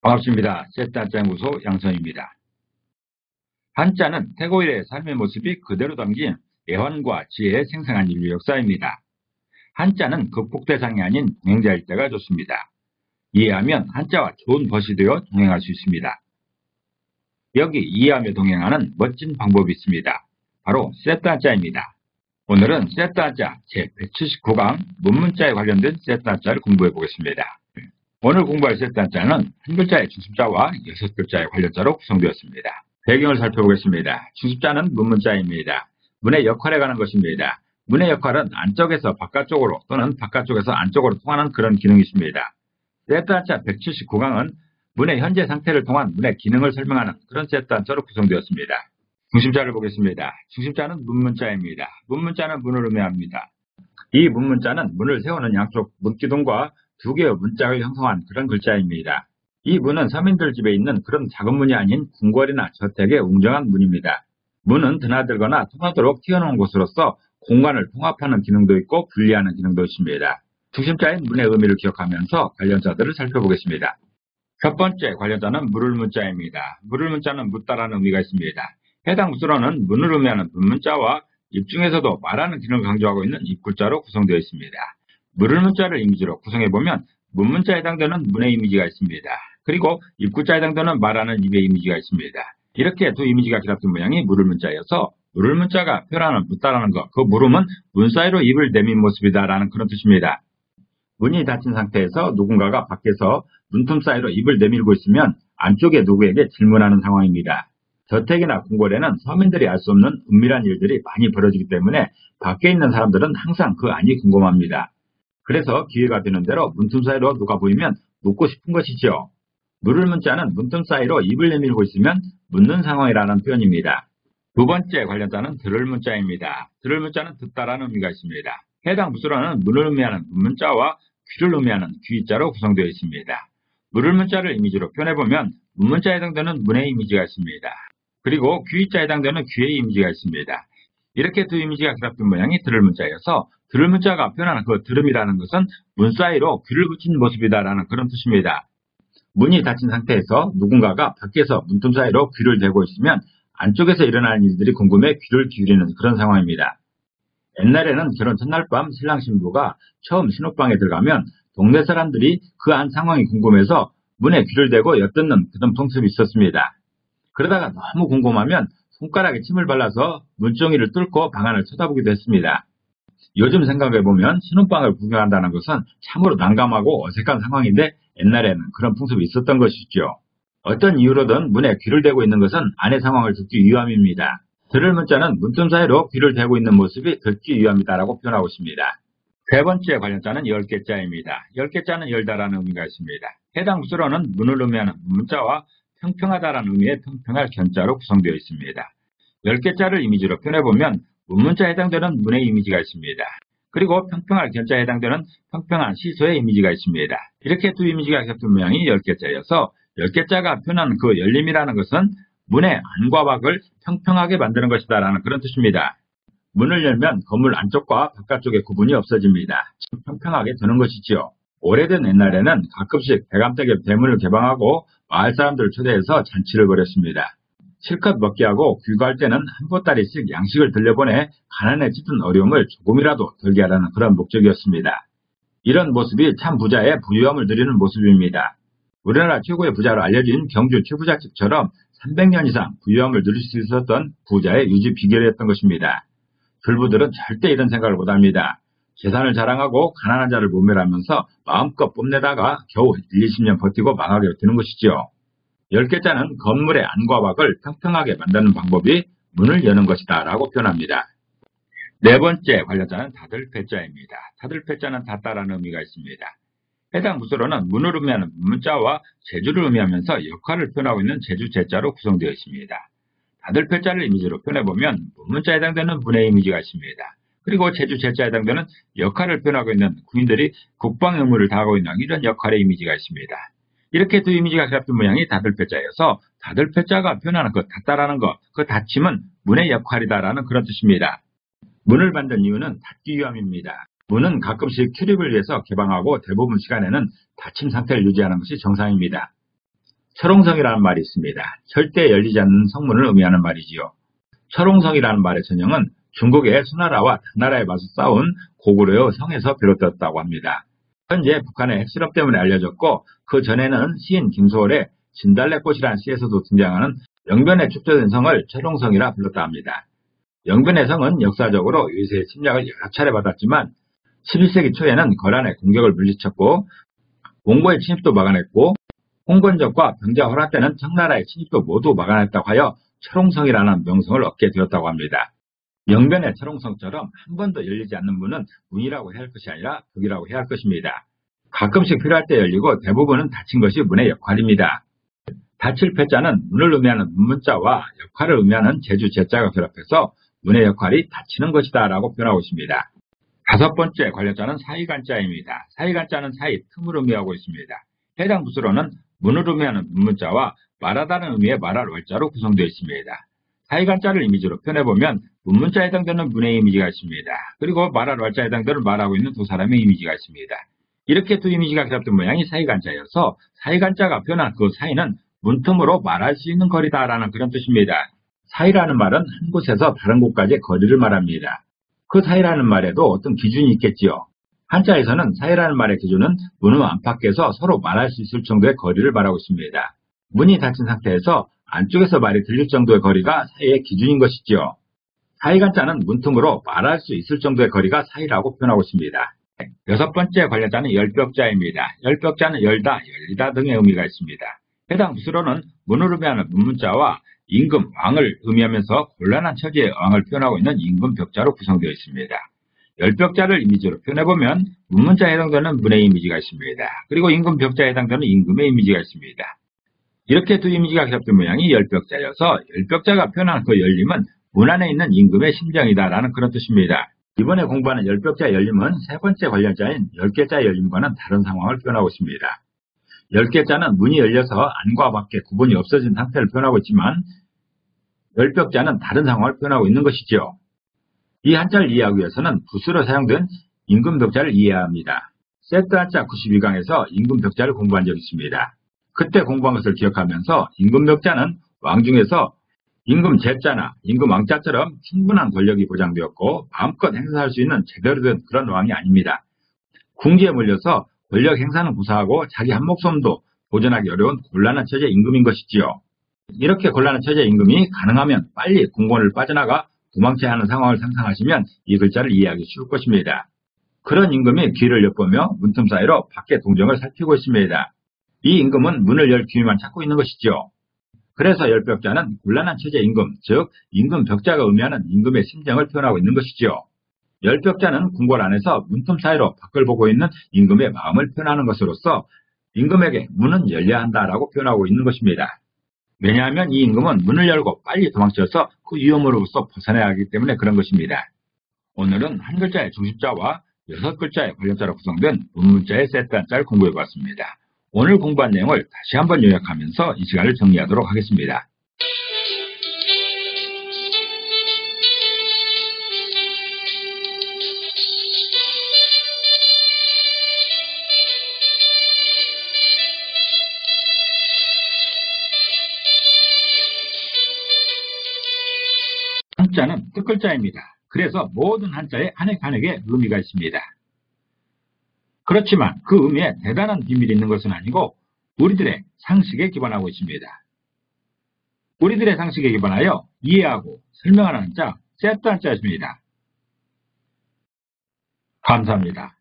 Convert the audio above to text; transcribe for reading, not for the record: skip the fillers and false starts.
반갑습니다. 셋다짱구소 양선입니다. 한자는 태고일의 삶의 모습이 그대로 담긴 애환과 지혜에 생생한 인류 역사입니다. 한자는 극복 대상이 아닌 동행자일 때가 좋습니다. 이해하면 한자와 좋은 벗이 되어 동행할 수 있습니다. 여기 이해하며 동행하는 멋진 방법이 있습니다. 바로 셋다자입니다. 오늘은 셋다자 제179강 문문자에 관련된 셋다자를 공부해 보겠습니다. 오늘 공부할 셋다자는 한 글자의 중심자와 6글자의 관련자로 구성되었습니다. 배경을 살펴보겠습니다. 중심자는 문문자입니다. 문의 역할에 관한 것입니다. 문의 역할은 안쪽에서 바깥쪽으로 또는 바깥쪽에서 안쪽으로 통하는 그런 기능이 있습니다. 셋다자 179강은 문의 현재 상태를 통한 문의 기능을 설명하는 그런 셋다자로 구성되었습니다. 중심자를 보겠습니다. 중심자는 문문자입니다. 문문자는 문을 의미합니다. 이 문문자는 문을 세우는 양쪽 문기둥과 두 개의 문짝을 형성한 그런 글자입니다. 이 문은 서민들 집에 있는 그런 작은 문이 아닌 궁궐이나 저택의 웅장한 문입니다. 문은 드나들거나 통하도록 튀어나온 곳으로서 공간을 통합하는 기능도 있고 분리하는 기능도 있습니다. 중심자인 문의 의미를 기억하면서 관련자들을 살펴보겠습니다. 첫 번째 관련자는 물을 문자입니다. 물을 문자는 묻다라는 의미가 있습니다. 해당 부수로는 문을 의미하는 문문자와 입 중에서도 말하는 기능을 강조하고 있는 입글자로 구성되어 있습니다. 물을 문자를 이미지로 구성해보면 문문자에 해당되는 문의 이미지가 있습니다. 그리고 입글자에 해당되는 말하는 입의 이미지가 있습니다. 이렇게 두 이미지가 결합된 모양이 물을 문자여서 물을 문자가 표현하는 묻다라는 것, 그 물음은 문 사이로 입을 내민 모습이다라는 그런 뜻입니다. 문이 닫힌 상태에서 누군가가 밖에서 문틈 사이로 입을 내밀고 있으면 안쪽에 누구에게 질문하는 상황입니다. 저택이나 궁궐에는 서민들이 알 수 없는 은밀한 일들이 많이 벌어지기 때문에 밖에 있는 사람들은 항상 그 안이 궁금합니다. 그래서 기회가 되는 대로 문틈 사이로 누가 보이면 묻고 싶은 것이죠. 물을 문자는 문틈 사이로 입을 내밀고 있으면 묻는 상황이라는 표현입니다. 두 번째 관련자는 들을 문자입니다. 들을 문자는 듣다라는 의미가 있습니다. 해당 부수로는 문을 의미하는 문문자와 귀를 의미하는 귀자로 구성되어 있습니다. 물을 문자를 이미지로 표현해보면 문문자에 해당되는 문의 이미지가 있습니다. 그리고 귀자에 해당되는 귀의 이미지가 있습니다. 이렇게 두 이미지가 결합된 모양이 들을 문자여서 들을 문자가 표현하는 그 들음이라는 것은 문 사이로 귀를 붙인 모습이다라는 그런 뜻입니다. 문이 닫힌 상태에서 누군가가 밖에서 문틈 사이로 귀를 대고 있으면 안쪽에서 일어나는 일들이 궁금해 귀를 기울이는 그런 상황입니다. 옛날에는 결혼 첫날 밤 신랑 신부가 처음 신혼방에 들어가면 동네 사람들이 그 안 상황이 궁금해서 문에 귀를 대고 엿듣는 그런 풍습이 있었습니다. 그러다가 너무 궁금하면 손가락에 침을 발라서 문종이를 뚫고 방 안을 쳐다보기도 했습니다. 요즘 생각해보면 신혼방을 구경한다는 것은 참으로 난감하고 어색한 상황인데 옛날에는 그런 풍습이 있었던 것이죠. 어떤 이유로든 문에 귀를 대고 있는 것은 안의 상황을 듣기 위함입니다. 들을 문자는 문틈 사이로 귀를 대고 있는 모습이 듣기 위함이다라고 표현하고 있습니다. 세 번째 관련자는 10개자입니다. 10개자는 열다라는 의미가 있습니다. 해당 부수로는 문을 의미하는 문자와 평평하다라는 의미의 평평할 견자로 구성되어 있습니다. 10개자를 이미지로 표현해보면 문문자에 해당되는 문의 이미지가 있습니다. 그리고 평평할 견자에 해당되는 평평한 시소의 이미지가 있습니다. 이렇게 두 이미지가 겹친 모양이 10개자여서 10개자가 표현하는 그 열림이라는 것은 문의 안과 밖을 평평하게 만드는 것이다라는 그런 뜻입니다. 문을 열면 건물 안쪽과 바깥쪽의 구분이 없어집니다. 평평하게 되는 것이지요. 오래된 옛날에는 가끔씩 대감댁에 대문을 개방하고 마을 사람들을 초대해서 잔치를 벌였습니다. 실컷 먹게 하고 귀가할 때는 한 보따리씩 양식을 들려보내 가난에 찌든 어려움을 조금이라도 덜게 하라는 그런 목적이었습니다. 이런 모습이 참 부자의 부유함을 누리는 모습입니다. 우리나라 최고의 부자로 알려진 경주 최부자집처럼 300년 이상 부유함을 누릴 수 있었던 부자의 유지 비결이었던 것입니다. 불부들은 절대 이런 생각을 못합니다. 재산을 자랑하고 가난한 자를 모멸하면서 마음껏 뽐내다가 겨우 1, 20년 버티고 망하게 되는 것이지요. 10개자는 건물의 안과 밖을 평평하게 만드는 방법이 문을 여는 것이다 라고 표현합니다. 네 번째 관련자는 다들패자입니다. 다들패자는 닫다라는 의미가 있습니다. 해당 부수로는 문을 의미하는 문자와 제주를 의미하면서 역할을 표현하고 있는 제주제자로 구성되어 있습니다. 다들패자를 이미지로 표현해보면 문문자에 해당되는 문의 이미지가 있습니다. 그리고 제주제자에 해당되는 역할을 표현하고 있는 군인들이 국방 의무를 다하고 있는 이런 역할의 이미지가 있습니다. 이렇게 두 이미지가 결합된 모양이 다들패자여서 다들패자가 표현하는 그 닫다라는 것, 그 닫힘은 문의 역할이다라는 그런 뜻입니다. 문을 만든 이유는 닫기 위함입니다. 문은 가끔씩 출입을 위해서 개방하고 대부분 시간에는 닫힘 상태를 유지하는 것이 정상입니다. 철옹성이라는 말이 있습니다. 절대 열리지 않는 성문을 의미하는 말이지요. 철옹성이라는 말의 전형은 중국의 수나라와 당나라에 맞서 싸운 고구려의 성에서 비롯되었다고 합니다. 현재 북한의 핵실험 때문에 알려졌고 그 전에는 시인 김소월의 진달래꽃이라는 시에서도 등장하는 영변에 축적된 성을 철옹성이라 불렀다 합니다. 영변의 성은 역사적으로 유세의 침략을 여러 차례 받았지만 11세기 초에는 거란의 공격을 물리쳤고 몽고의 침입도 막아냈고 홍건적과 병자호란 때는 청나라의 침입도 모두 막아냈다고 하여 철옹성이라는 명성을 얻게 되었다고 합니다. 영변의 철옹성처럼 한 번도 열리지 않는 문은 문이라고 해야 할 것이 아니라 벽이라고 해야 할 것입니다. 가끔씩 필요할 때 열리고 대부분은 닫힌 것이 문의 역할입니다. 닫힐 패자는 문을 의미하는 문문자와 역할을 의미하는 제주 제자가 결합해서 문의 역할이 닫히는 것이다 라고 표현하고 있습니다. 다섯 번째 관련자는 사이간자입니다. 사이간자는 사이, 틈을 의미하고 있습니다. 해당 부수로는 문을 의미하는 문문자와 말하다는 의미의 말할 월자로 구성되어 있습니다. 사이간자를 이미지로 표현해보면 문문자에 해당되는 문의 이미지가 있습니다. 그리고 말할 월자에 해당되는 말하고 있는 두 사람의 이미지가 있습니다. 이렇게 두 이미지가 결합된 모양이 사이간자여서 사이간자가 표현한 그 사이는 문틈으로 말할 수 있는 거리다라는 그런 뜻입니다. 사이라는 말은 한 곳에서 다른 곳까지의 거리를 말합니다. 그 사이라는 말에도 어떤 기준이 있겠지요. 한자에서는 사이라는 말의 기준은 문의 안팎에서 서로 말할 수 있을 정도의 거리를 말하고 있습니다. 문이 닫힌 상태에서 안쪽에서 말이 들릴 정도의 거리가 사이의 기준인 것이지요. 사이간자는 문틈으로 말할 수 있을 정도의 거리가 사이라고 표현하고 있습니다. 여섯 번째 관련자는 열벽자입니다. 열벽자는 열다, 열리다 등의 의미가 있습니다. 해당 부수로는 문을 의미하는 문문자와 임금, 왕을 의미하면서 곤란한 처지의 왕을 표현하고 있는 임금 벽자로 구성되어 있습니다. 열벽자를 이미지로 표현해보면 문문자에 해당되는 문의 이미지가 있습니다. 그리고 임금 벽자에 해당되는 임금의 이미지가 있습니다. 이렇게 두 이미지가 결합된 모양이 열벽자여서 열벽자가 표현하는 그 열림은 문 안에 있는 임금의 심정이다라는 그런 뜻입니다. 이번에 공부하는 열벽자 열림은 세 번째 관련자인 열개자 열림과는 다른 상황을 표현하고 있습니다. 열개자는 문이 열려서 안과 밖에 구분이 없어진 상태를 표현하고 있지만 열벽자는 다른 상황을 표현하고 있는 것이지요. 이 한자를 이해하기 위해서는 부수로 사용된 임금벽자를 이해해야 합니다. 세트 한자 92강에서 임금벽자를 공부한 적이 있습니다. 그때 공부한 것을 기억하면서 임금벽자는 왕 중에서 임금 제자나 임금 왕자처럼 충분한 권력이 보장되었고 마음껏 행사할 수 있는 제대로 된 그런 왕이 아닙니다. 궁지에 몰려서 권력 행사는 구사하고 자기 한 목숨도 보존하기 어려운 곤란한 처지의 임금인 것이지요. 이렇게 곤란한 처지의 임금이 가능하면 빨리 궁궐을 빠져나가 도망쳐야 하는 상황을 상상하시면 이 글자를 이해하기 쉬울 것입니다. 그런 임금이 귀를 엿보며 문틈 사이로 밖의 동정을 살피고 있습니다. 이 임금은 문을 열 기회만 찾고 있는 것이죠. 그래서 열벽자는 곤란한 처지의 임금, 즉 임금 벽자가 의미하는 임금의 심정을 표현하고 있는 것이지요. 열벽자는 궁궐 안에서 문틈 사이로 밖을 보고 있는 임금의 마음을 표현하는 것으로서 임금에게 문은 열려야 한다라고 표현하고 있는 것입니다. 왜냐하면 이 임금은 문을 열고 빨리 도망쳐서 그 위험으로부터 벗어나야 하기 때문에 그런 것입니다. 오늘은 한 글자의 중심자와 여섯 글자의 관련자로 구성된 문문자의 세트 한자를 공부해보았습니다. 오늘 공부한 내용을 다시 한번 요약하면서 이 시간을 정리하도록 하겠습니다. 한자는 뜻글자입니다. 그래서 모든 한자에 한 획 한 획의 의미가 있습니다. 그렇지만 그 의미에 대단한 비밀이 있는 것은 아니고 우리들의 상식에 기반하고 있습니다. 우리들의 상식에 기반하여 이해하고 설명하는 한자, 세트 한자였습니다. 감사합니다.